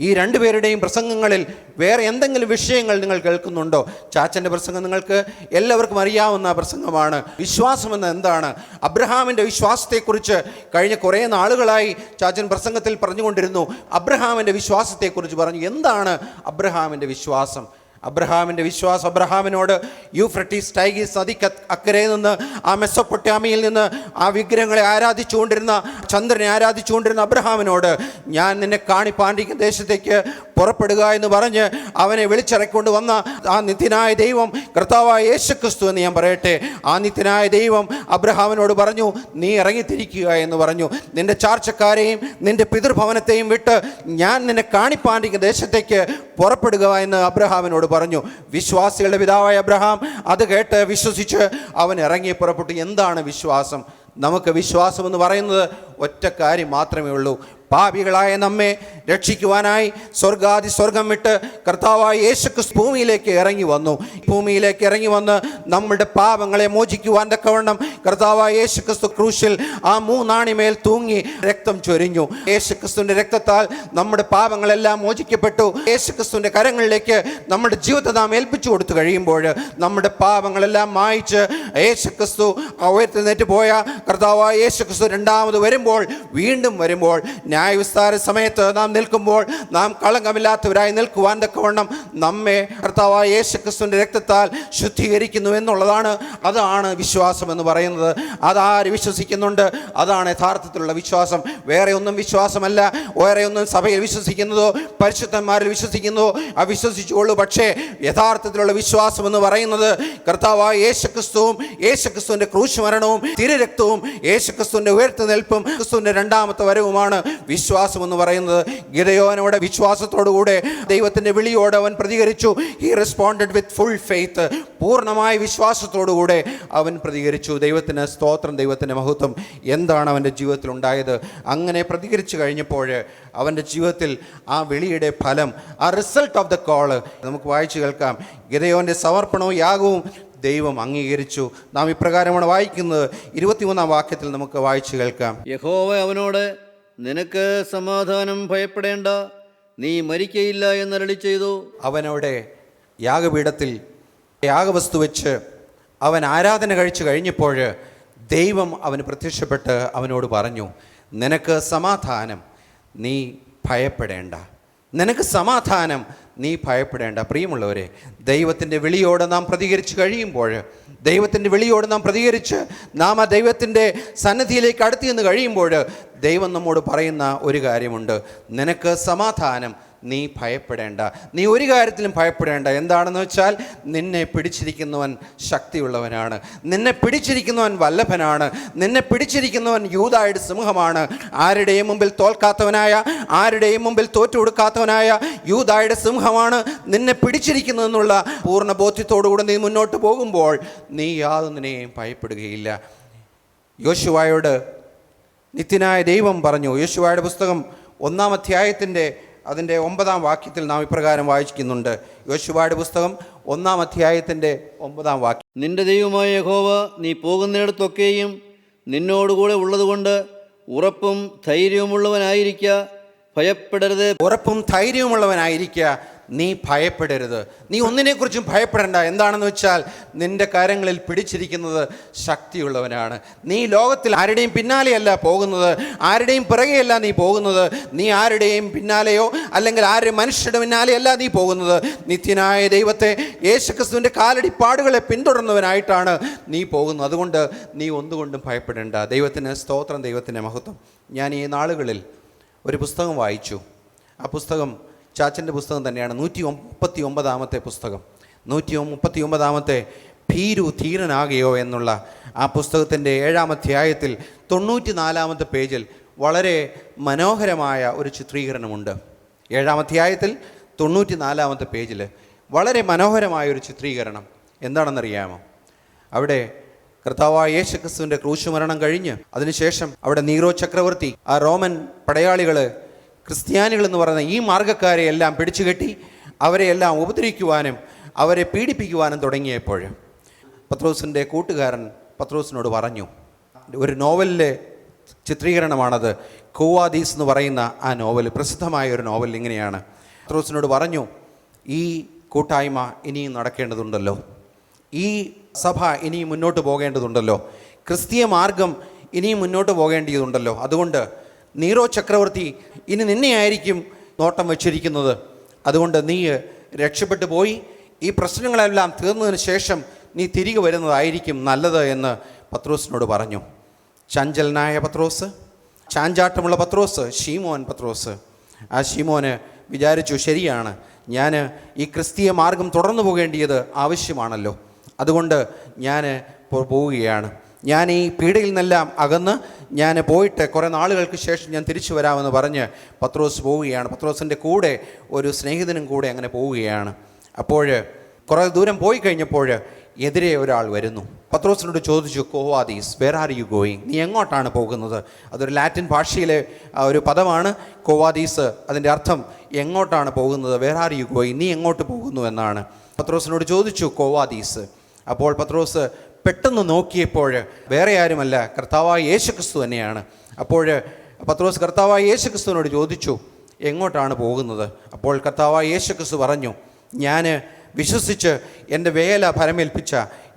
ഈ 2 പേരുടെയും പ്രസംഗങ്ങളിൽ വേറെ എന്തെങ്കിലും വിഷയങ്ങൾ നിങ്ങൾ കേൾക്കുന്നുണ്ടോ? ചാച്ചൻ്റെ പ്രസംഗം നിങ്ങൾക്ക് എല്ലാവർക്കും അറിയാവുന്ന പ്രസംഗമാണ്. വിശ്വാസമെന്ന് എന്താണ്? അബ്രഹാമിൻ്റെ വിശ്വാസത്തെക്കുറിച്ച് കഴിഞ്ഞ കുറേ നാളുകളായി ചാച്ചൻ പ്രസംഗത്തിൽ പറഞ്ഞുകൊണ്ടിരുന്നു. അബ്രഹാമിൻ്റെ വിശ്വാസത്തെക്കുറിച്ച് പറഞ്ഞു. എന്താണ് അബ്രഹാമിൻ്റെ വിശ്വാസം? അബ്രഹാമിൻ്റെ വിശ്വാസം, അബ്രഹാമിനോട് യൂഫ്രട്ടീസ് ടൈഗ്രീസ് നദിക്ക് അക്കരെ നിന്ന്, ആ മെസ്സൊപ്പൊട്ടാമിയിൽ നിന്ന് ആ വിഗ്രഹങ്ങളെ ആരാധിച്ചുകൊണ്ടിരുന്ന, ചന്ദ്രനെ ആരാധിച്ചുകൊണ്ടിരുന്ന അബ്രഹാമിനോട് ഞാൻ നിന്നെ കാണിപ്പാണ്ടിരിക്കുന്ന ദേശത്തേക്ക് പുറപ്പെടുക എന്ന് പറഞ്ഞ് അവനെ വിളിച്ചിറക്കൊണ്ട് വന്ന ആ നിത്യനായ ദൈവം, കർത്താവായ യേശുക്രിസ്തു എന്ന് ഞാൻ പറയട്ടെ, ആ നിത്യനായ ദൈവം അബ്രഹാമിനോട് പറഞ്ഞു, നീ ഇറങ്ങിത്തിരിക്കുക എന്ന് പറഞ്ഞു. നിന്റെ ചാർച്ചക്കാരെയും നിന്റെ പിതൃഭവനത്തെയും വിട്ട് ഞാൻ നിന്നെ കാണിപ്പാണ്ടിരിക്കുന്ന ദേശത്തേക്ക് പുറപ്പെടുക എന്ന് അബ്രഹാമിനോട് പറഞ്ഞു. വിശ്വാസികളുടെ പിതാവായ അബ്രഹാം അത് കേട്ട് വിശ്വസിച്ച് അവൻ ഇറങ്ങി പുറപ്പെട്ടു. എന്താണ് വിശ്വാസം? നമുക്ക് വിശ്വാസം എന്ന് പറയുന്നത് ഒറ്റ കാര്യം മാത്രമേ ഉള്ളൂ, പാപികളായ നമ്മെ രക്ഷിക്കുവാനായി സ്വർഗം വിട്ട് കർത്താവായ യേശുക്രിസ്തു ഭൂമിയിലേക്ക് ഇറങ്ങി വന്നു. ഭൂമിയിലേക്ക് ഇറങ്ങി വന്ന് നമ്മുടെ പാപങ്ങളെ മോചിക്കുവാൻ തക്കവണ്ണം കർത്താവായ യേശുക്രിസ്തു ക്രൂശിൽ ആ മൂന്നാണിമേൽ തൂങ്ങി രക്തം ചൊരിഞ്ഞു. യേശുക്രിസ്തുവിന്റെ രക്തത്താൽ നമ്മുടെ പാപങ്ങളെല്ലാം മോചിക്കപ്പെട്ടു. യേശുക്രിസ്തുവിന്റെ കരങ്ങളിലേക്ക് നമ്മുടെ ജീവിതത്തെ നാം ഏൽപ്പിച്ചു കൊടുത്തു കഴിയുമ്പോൾ നമ്മുടെ പാപങ്ങളെല്ലാം മായിച്ച് യേശുക്രിസ്തു ഉയർത്തെഴുന്നേറ്റ് പോയ കർത്താവായ യേശുക്രിസ്തു രണ്ടാമത് വരുമ്പോൾ, വീണ്ടും വരുമ്പോൾ, ന്യായവിസ്താര സമയത്ത് നാം നിൽക്കുമ്പോൾ നാം കളങ്കമില്ലാത്തവരായി നിൽക്കുവാൻ തക്കവണ്ണം നമ്മെ കർത്താവായ യേശുക്രിസ്തുവിന്റെ രക്തത്താൽ ശുദ്ധീകരിക്കുന്നു എന്നുള്ളതാണ്. അതാണ് വിശ്വാസം എന്ന് പറയുന്നത്. അതാര് വിശ്വസിക്കുന്നുണ്ട്, അതാണ് യഥാർത്ഥത്തിലുള്ള വിശ്വാസം. വേറെ ഒന്നും വിശ്വാസമല്ല. വേറെ ഒന്നും സഭയിൽ വിശ്വസിക്കുന്നതോ പരിശുദ്ധന്മാരിൽ വിശ്വസിക്കുന്നതോ അവിശ്വസിച്ചുകൊള്ളൂ. പക്ഷേ യഥാർത്ഥത്തിലുള്ള വിശ്വാസം എന്ന് പറയുന്നത് കർത്താവായ യേശുക്രിസ്തുവും യേശുക്രിസ്തുവിന്റെ ക്രൂശ് മരണവും തിരുരക്തവും യേശുക്രിസ്തുവിന്റെ ഉയർത്തെഴുന്നേൽപ്പും ക്രിസ്തുവിന്റെ രണ്ടാമത്തെ വരവുമാണ് വിശ്വാസം എന്ന് പറയുന്നത്. ഗിദെയോനോടെ വിശ്വാസത്തോടുകൂടെ ദൈവത്തിന്റെ വിളിയോട് അവൻ പ്രതികരിച്ചു. He responded with full faith. പൂർണ്ണമായ വിശ്വാസത്തോടുകൂടെ അവൻ പ്രതികരിച്ചു. ദൈവത്തിന് സ്തോത്രം, ദൈവത്തിന് മഹത്വം. എന്താണ് അവൻ്റെ ജീവിതത്തിൽ ഉണ്ടായത്? അങ്ങനെ പ്രതികരിച്ചു കഴിഞ്ഞപ്പോൾ അവൻ്റെ ജീവിതത്തിൽ ആ വിളിയുടെ ഫലം, ആ റിസൾട്ട് ഓഫ് ദ കോള് നമുക്ക് വായിച്ചു കേൾക്കാം. ഗിദെയോന്റെ സമർപ്പണവും യാഗവും ദൈവം അംഗീകരിച്ചു. നാം ഇപ്രകാരമാണ് വായിക്കുന്നത്. 23-ാം വാക്യത്തിൽ നമുക്ക് വായിച്ചു കേൾക്കാം.
യഹോവ അവനോട്, നിനക്ക് സമാധാനം, ഭയപ്പെടേണ്ട, നീ മരിക്കയില്ല എന്നരുളി ചെയ്തു.
അവനോടെ യാഗപീഠത്തിൽ യാഗവസ്തു വെച്ച് അവൻ ആരാധന കഴിച്ചു കഴിഞ്ഞപ്പോൾ ദൈവം അവന് പ്രത്യക്ഷപ്പെട്ട് അവനോട് പറഞ്ഞു, നിനക്ക് സമാധാനം, നീ ഭയപ്പെടേണ്ട. നിനക്ക് സമാധാനം, നീ ഭയപ്പെടേണ്ട. പ്രിയമുള്ളവരെ, ദൈവത്തിൻ്റെ വിളിയോട് നാം പ്രതികരിച്ച് കഴിയുമ്പോൾ, ദൈവത്തിൻ്റെ വിളിയോട് നാം പ്രതികരിച്ച് നാം ആ ദൈവത്തിൻ്റെ സന്നിധിയിലേക്ക് അടുത്ത് ചെന്ന് കഴിയുമ്പോൾ ദൈവം നമ്മോട് പറയുന്ന ഒരു കാര്യമുണ്ട്, നിനക്ക് സമാധാനം, നീ ഭയപ്പെടേണ്ട. നീ ഒരു കാര്യത്തിലും ഭയപ്പെടേണ്ട. എന്താണെന്ന് വെച്ചാൽ, നിന്നെ പിടിച്ചിരിക്കുന്നവൻ ശക്തിയുള്ളവനാണ്, നിന്നെ പിടിച്ചിരിക്കുന്നവൻ വല്ലഭനാണ്, നിന്നെ പിടിച്ചിരിക്കുന്നവൻ യൂദായുടെ സിംഹമാണ്. ആരുടെയും മുമ്പിൽ തോൽക്കാത്തവനായ, ആരുടെയും മുമ്പിൽ തോറ്റു കൊടുക്കാത്തവനായ യൂദായുടെ സിംഹമാണ് നിന്നെ പിടിച്ചിരിക്കുന്നതെന്നുള്ള പൂർണ്ണ ബോധ്യത്തോടുകൂടി നീ മുന്നോട്ട് പോകുമ്പോൾ നീ യാതൊന്നിനെയും ഭയപ്പെടുകയില്ല. യോശുവയോട് നിത്യനായ ദൈവം പറഞ്ഞു. യോശുവയുടെ പുസ്തകം 1-ാം അധ്യായത്തിൻ്റെ അതിൻ്റെ 9-ാം വാക്യത്തിൽ നാം ഇപ്രകാരം വായിക്കുന്നുണ്ട്. യോശുവയുടെ പുസ്തകം 1-ാം അധ്യായത്തിൻ്റെ 9-ാം വാക്യം.
നിന്റെ ദൈവമായ യഹോവ നീ പോകുന്നിടത്തൊക്കെയും നിന്നോടുകൂടെ ഉള്ളതുകൊണ്ട് ഉറപ്പും ധൈര്യവുമുള്ളവനായിരിക്കുക, ഭയപ്പെടരുത്.
ഉറപ്പും ധൈര്യവുമുള്ളവനായിരിക്കുക, നീ ഭയപ്പെടരുത്. നീ ഒന്നിനെക്കുറിച്ചും ഭയപ്പെടേണ്ട. എന്താണെന്ന് വെച്ചാൽ, നിന്റെ കരങ്ങളിൽ പിടിച്ചിരിക്കുന്നത് ശക്തിയുള്ളവനാണ്. നീ ലോകത്തിൽ ആരുടെയും പിന്നാലെയല്ല പോകുന്നത്, ആരുടെയും പിറകെയല്ല നീ പോകുന്നത്. നീ ആരുടെയും പിന്നാലെയോ അല്ലെങ്കിൽ മനുഷ്യരുടെ പിന്നാലെയല്ല നീ പോകുന്നത്. നിത്യനായ ദൈവത്തെ, യേശുക്രിസ്തുവിൻ്റെ കാലടിപ്പാടുകളെ പിന്തുടർന്നവനായിട്ടാണ് നീ പോകുന്നത്. അതുകൊണ്ട് നീ ഒന്നുകൊണ്ടും ഭയപ്പെടേണ്ട. ദൈവത്തിന് സ്തോത്രം, ദൈവത്തിൻ്റെ മഹത്വം. ഞാൻ ഈ നാളുകളിൽ ഒരു പുസ്തകം വായിച്ചു. ആ പുസ്തകം ചാച്ചൻ്റെ പുസ്തകം തന്നെയാണ്. 139-ാമത്തെ പുസ്തകം, 139-ാമത്തെ ഭീരു ധീരനാകയോ എന്നുള്ള ആ പുസ്തകത്തിൻ്റെ 7-ാം അധ്യായത്തിൽ 94-ാമത്തെ പേജിൽ വളരെ മനോഹരമായ ഒരു ചിത്രീകരണമുണ്ട്. 7-ാം അധ്യായത്തിൽ 94-ാമത്തെ പേജിൽ വളരെ മനോഹരമായൊരു ചിത്രീകരണം. എന്താണെന്നറിയാമോ? അവിടെ കർത്താവായ യേശുക്രിസ്തുവിൻ്റെ ക്രൂശുമരണം കഴിഞ്ഞ് അതിനുശേഷം അവിടെ നീറോ ചക്രവർത്തി ആ റോമൻ പടയാളികൾ ക്രിസ്ത്യാനികൾ എന്ന് പറയുന്ന ഈ മാർഗ്ഗക്കാരെ എല്ലാം പിടിച്ചുകെട്ടി അവരെയെല്ലാം ഉപദ്രവിക്കുവാനും അവരെ പീഡിപ്പിക്കുവാനും തുടങ്ങിയപ്പോൾ പത്രോസിൻ്റെ കൂട്ടുകാരൻ പത്രോസിനോട് പറഞ്ഞു. ഒരു നോവലിലെ ചിത്രീകരണമാണത്. കോവാദീസ് എന്ന് പറയുന്ന ആ നോവൽ, പ്രസിദ്ധമായ ഒരു നോവൽ ഇങ്ങനെയാണ്. പത്രോസിനോട് പറഞ്ഞു, ഈ കൂട്ടായ്മ ഇനിയും നടക്കേണ്ടതുണ്ടല്ലോ, ഈ സഭ ഇനിയും മുന്നോട്ട് പോകേണ്ടതുണ്ടല്ലോ, ക്രിസ്തീയ മാർഗം ഇനിയും മുന്നോട്ട് പോകേണ്ടതുണ്ടല്ലോ. അതുകൊണ്ട് നീറോ ചക്രവർത്തി ഇനി നിന്നെയായിരിക്കും നോട്ടം വച്ചിരിക്കുന്നത്. അതുകൊണ്ട് നീ രക്ഷപ്പെട്ടു പോയി ഈ പ്രശ്നങ്ങളെല്ലാം തീർന്നതിന് ശേഷം നീ തിരികെ വരുന്നതായിരിക്കും നല്ലത് എന്ന് പത്രോസിനോട് പറഞ്ഞു. ചഞ്ചലനായ പത്രോസ്, ചാഞ്ചാട്ടമുള്ള പത്രോസ്, ശീമോൻ പത്രോസ്, ആ ശീമോന് വിചാരിച്ചു, ശരിയാണ്, ഞാൻ ഈ ക്രിസ്തീയ മാർഗം തുടർന്നു പോകേണ്ടിയത് ആവശ്യമാണല്ലോ, അതുകൊണ്ട് ഞാൻ പോവുകയാണ്. ഞാൻ ഈ പീഡയിൽ നിന്നെല്ലാം അകന്ന് ഞാൻ പോയിട്ട് കുറേ നാളുകൾക്ക് ശേഷം ഞാൻ തിരിച്ചു വരാമെന്ന് പറഞ്ഞ് പത്രോസ് പോവുകയാണ്. പത്രോസിൻ്റെ കൂടെ ഒരു സ്നേഹിതനും കൂടെ അങ്ങനെ പോവുകയാണ്. അപ്പോൾ കുറേ ദൂരം പോയി കഴിഞ്ഞപ്പോൾ എതിരെ ഒരാൾ വരുന്നു. പത്രോസിനോട് ചോദിച്ചു, കോവാദീസ്, വേർ ആർ യു ഗോയിങ്? നീ എങ്ങോട്ടാണ് പോകുന്നത്? അതൊരു ലാറ്റിൻ ഭാഷയിലെ ഒരു പദമാണ് കോവാദീസ്. അതിൻ്റെ അർത്ഥം എങ്ങോട്ടാണ് പോകുന്നത്, വേർ ആർ യു ഗോയിങ്, നീ എങ്ങോട്ട് പോകുന്നു എന്നാണ്. പത്രോസിനോട് ചോദിച്ചു കോവാദീസ്. അപ്പോൾ പത്രോസ് പെട്ടെന്ന് നോക്കിയപ്പോൾ വേറെ ആരുമല്ല, കർത്താവായ യേശുക്രിസ്തു തന്നെയാണ്. അപ്പോൾ പത്രോസ് കർത്താവായ യേശുക്രിസ്തുവിനോട് ചോദിച്ചു, എങ്ങോട്ടാണ് പോകുന്നത്? അപ്പോൾ കർത്താവായ യേശുക്രിസ്തു പറഞ്ഞു, ഞാൻ വിശ്വസിച്ച് എൻ്റെ വേല ഫലമേൽപ്പിച്ച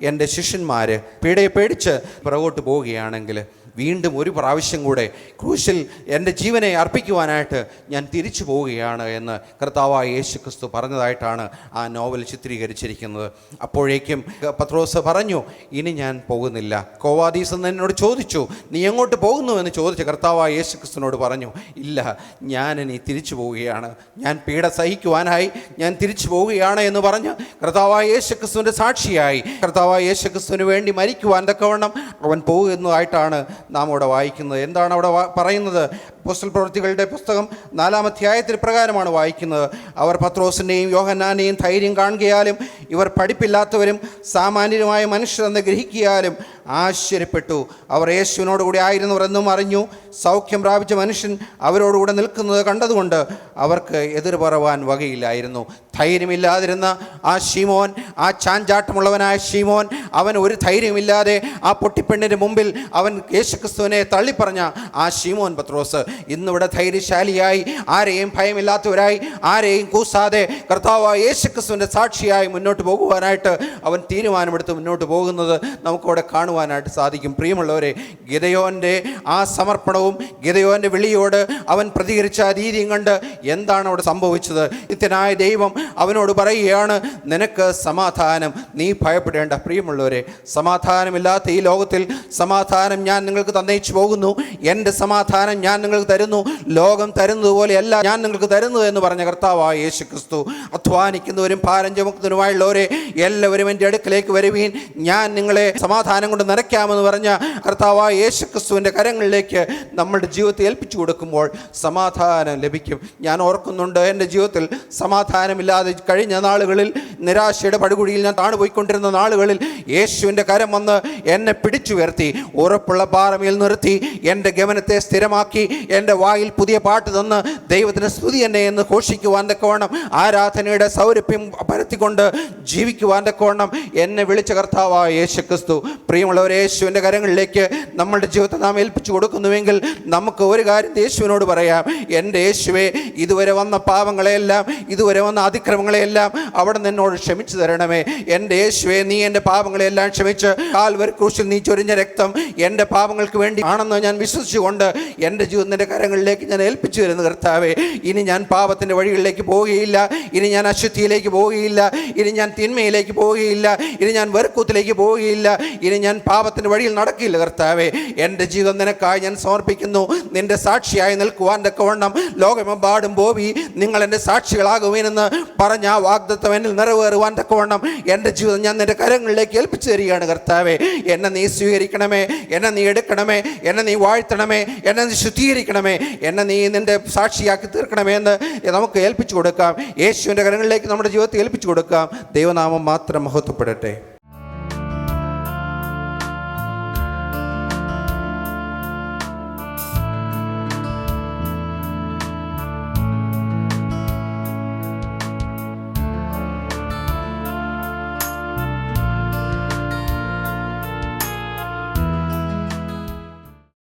എൻ്റെ ശിഷ്യന്മാർ പീഡയെ പേടിച്ച് പുറകോട്ട് പോവുകയാണെങ്കിൽ വീണ്ടും ഒരു പ്രാവശ്യം കൂടെ ക്രൂശിൽ എൻ്റെ ജീവനെ അർപ്പിക്കുവാനായിട്ട് ഞാൻ തിരിച്ചു പോവുകയാണ് എന്ന് കർത്താവായ യേശുക്രിസ്തു പറഞ്ഞതായിട്ടാണ് ആ നോവൽ ചിത്രീകരിച്ചിരിക്കുന്നത്. അപ്പോഴേക്കും പത്രോസ് പറഞ്ഞു, ഇനി ഞാൻ പോകുന്നില്ല. കോവാദീസ് എന്നോട് ചോദിച്ചു, നീ എങ്ങോട്ട് പോകുന്നു എന്ന് ചോദിച്ചു. കർത്താവായ യേശുക്രിസ്തുവിനോട് പറഞ്ഞു, ഇല്ല, ഞാൻ ഇനി തിരിച്ചു പോവുകയാണ്, ഞാൻ പീഡ സഹിക്കുവാനായി ഞാൻ തിരിച്ചു പോവുകയാണ് എന്ന് പറഞ്ഞ് കർത്താവായ യേശുക്രിസ്തുവിൻ്റെ സാക്ഷിയായി കർത്താവായ യേശുക്രിസ്തുവിന് വേണ്ടി മരിക്കുവാൻ തക്കവണ്ണം അവൻ പോകുന്നതായിട്ടാണ് നാം അവിടെ വായിക്കുന്നത്. എന്താണ് അവിടെ പറയുന്നത്? അപ്പോസ്തല പ്രവൃത്തികളുടെ പുസ്തകം 4-ാം അധ്യായത്തിൽ പ്രകാരമാണ് വായിക്കുന്നത്. അവർ പത്രോസിൻ്റെയും യോഹന്നാനെയും ധൈര്യം കാണുകയാലും ഇവർ പഠിപ്പില്ലാത്തവരും സാമാന്യരുമായ മനുഷ്യരെന്ന് ഗ്രഹിക്കിയാലും ആശ്ചര്യപ്പെട്ടു. അവർ യേശുവിനോടുകൂടി ആയിരുന്നവരെന്നും അറിഞ്ഞു. സൗഖ്യം പ്രാപിച്ച മനുഷ്യൻ അവരോടുകൂടെ നിൽക്കുന്നത് കണ്ടതുകൊണ്ട് അവർക്ക് എതിർ പറവാൻ വകയില്ലായിരുന്നു. ധൈര്യമില്ലാതിരുന്ന ആ ശീമോൻ, ആ ചാഞ്ചാട്ടമുള്ളവനായ ശീമോൻ, അവൻ ഒരു ധൈര്യമില്ലാതെ ആ പൊട്ടിപ്പെണ്ണിൻ്റെ മുമ്പിൽ അവൻ യേശുക്രിസ്തുവിനെ തള്ളിപ്പറഞ്ഞ ആ ശീമോൻ പത്രോസ് ഇന്നിവിടെ ധൈര്യശാലിയായി, ആരെയും ഭയമില്ലാത്തവരായി, ആരെയും കൂസാതെ കർത്താവായ യേശുക്രിസ്തുവിൻ്റെ സാക്ഷിയായി മുന്നോട്ട് പോകുവാനായിട്ട് അവൻ തീരുമാനമെടുത്ത് മുന്നോട്ട് പോകുന്നത് നമുക്കവിടെ കാണുവാനായിട്ട് സാധിക്കും. പ്രിയമുള്ളവരെ, ഗിദെയോൻ്റെ ആ സമർപ്പണവും ഗിദെയോൻ്റെ വിളിയോട് അവൻ പ്രതികരിച്ച രീതിയും കണ്ട് എന്താണ് അവിടെ സംഭവിച്ചത്? നിത്യനായ ദൈവം അവനോട് പറയുകയാണ്, നിനക്ക് സമാധാനം, നീ ഭയപ്പെടേണ്ട. പ്രിയമുള്ളവരെ, സമാധാനമില്ലാത്ത ഈ ലോകത്തിൽ സമാധാനം ഞാൻ നിങ്ങൾക്ക് തന്നയിച്ചു പോകുന്നു, എൻ്റെ സമാധാനം ഞാൻ നിങ്ങൾക്ക് തരുന്നു, ലോകം തരുന്നത് പോലെയല്ല ഞാൻ നിങ്ങൾക്ക് തരുന്നത് എന്ന് പറഞ്ഞ കർത്താവായ യേശുക്രിസ്തു, അധ്വാനിക്കുന്നവരും ഭാരം ചുമക്കുന്നവരുമായുള്ളവരെ എല്ലാവരും എൻ്റെ അടുക്കലേക്ക് വരുവീൻ, ഞാൻ നിങ്ങളെ സമാധാനം കൊണ്ട് നിറയ്ക്കാമെന്ന് പറഞ്ഞ കർത്താവായ യേശുക്രിസ്തുവിൻ്റെ കരങ്ങളിലേക്ക് നമ്മളുടെ ജീവിതത്തെ ഏൽപ്പിച്ചു കൊടുക്കുമ്പോൾ സമാധാനം ലഭിക്കും. ഞാൻ ഓർക്കുന്നുണ്ട്, എൻ്റെ ജീവിതത്തിൽ സമാധാനമില്ലാതെ കഴിഞ്ഞ നാളുകളിൽ, നിരാശയുടെ പടുകുഴിയിൽ ഞാൻ താണുപോയിക്കൊണ്ടിരുന്ന നാളുകളിൽ യേശുവിൻ്റെ കരം വന്ന് എന്നെ പിടിച്ചുയർത്തി ഉറപ്പുള്ള പാറമേൽ നിർത്തി എൻ്റെ ഗമനത്തെ സ്ഥിരമാക്കി എൻ്റെ വായിൽ പുതിയ പാട്ട് തന്ന് ദൈവത്തിന് സ്തുതി എന്നെ എന്ന് ഘോഷിക്കുവാൻ തക്കവണ്ണം, ആരാധനയുടെ സൗരഭ്യം പരത്തിക്കൊണ്ട് ജീവിക്കുവാൻ തക്കവണ്ണം എന്നെ വിളിച്ച കർത്താവായ യേശുക്രിസ്തു. പ്രിയമുള്ളവരെ, യേശുവിൻ്റെ കരങ്ങളിലേക്ക് നമ്മളുടെ ജീവിതത്തെ നാം ഏൽപ്പിച്ചു കൊടുക്കുന്നുവെങ്കിൽ നമുക്ക് ഒരു കാര്യം യേശുവിനോട് പറയാം, എൻ്റെ യേശുവേ, ഇതുവരെ വന്ന പാപങ്ങളെയെല്ലാം, ഇതുവരെ വന്ന അതിക്രമങ്ങളെയെല്ലാം അവിടെ നിന്നോട് ക്ഷമിച്ചു തരണമേ. എൻ്റെ യേശുവേ, നീ എൻ്റെ പാപങ്ങളെല്ലാം ക്ഷമിച്ച് കാൽവരി ക്രൂശിൽ നീ ചൊരിഞ്ഞ രക്തം എൻ്റെ പാപങ്ങൾക്ക് വേണ്ടി ആണെന്ന് ഞാൻ വിശ്വസിച്ചുകൊണ്ട് എൻ്റെ ജീവിതത്തിൻ്റെ കരങ്ങളിലേക്ക് ഞാൻ ഏൽപ്പിച്ചു തരുന്നു കർത്താവേ. ഇനി ഞാൻ പാപത്തിൻ്റെ വഴികളിലേക്ക് പോവുകയില്ല, ഇനി ഞാൻ അശുദ്ധിയിലേക്ക് പോവുകയില്ല, ഇനി ഞാൻ തിന്മയിലേക്ക് പോവുകയില്ല, ഇനി ഞാൻ വെറുക്കൂത്തിലേക്ക് പോവുകയില്ല, ഇനി ഞാൻ പാപത്തിൻ്റെ വഴിയിൽ നടക്കില്ല കർത്താവേ. എൻ്റെ ജീവിതം നിനക്കായി ഞാൻ സമർപ്പിക്കുന്നു. നിൻ്റെ സാക്ഷിയായി നിൽക്കുവാൻ തക്കവണ്ണം ലോകമെമ്പാടും പോയി നിങ്ങൾ എൻ്റെ സാക്ഷികളാകുമെന്ന് പറഞ്ഞ ആ വാഗ്ദത്തം എന്നിൽ നിറവേറുവാൻ തക്കവണ്ണം എൻ്റെ ജീവിതം ഞാൻ നിൻ്റെ കരങ്ങളിലേക്ക് ഏൽപ്പിച്ചു തരികയാണ് കർത്താവേ. എന്നെ നീ സ്വീകരിക്കണമേ, എന്നെ നീ എടുക്കണമേ, എന്നെ നീ വാഴ്ത്തണമേ, എന്നെ നീ ശുദ്ധീകരിക്കണമേ, എന്നെ നീ നിൻ്റെ സാക്ഷിയാക്കി തീർക്കണമേ എന്ന് നമുക്ക് ഏൽപ്പിച്ചു കൊടുക്കാം. യേശുവിൻ്റെ കരങ്ങളിലേക്ക് നമ്മുടെ ജീവിതത്തെ ഏൽപ്പിച്ചു കൊടുക്കാം. ദൈവനാമം മാത്രം മഹത്വപ്പെടട്ടെ.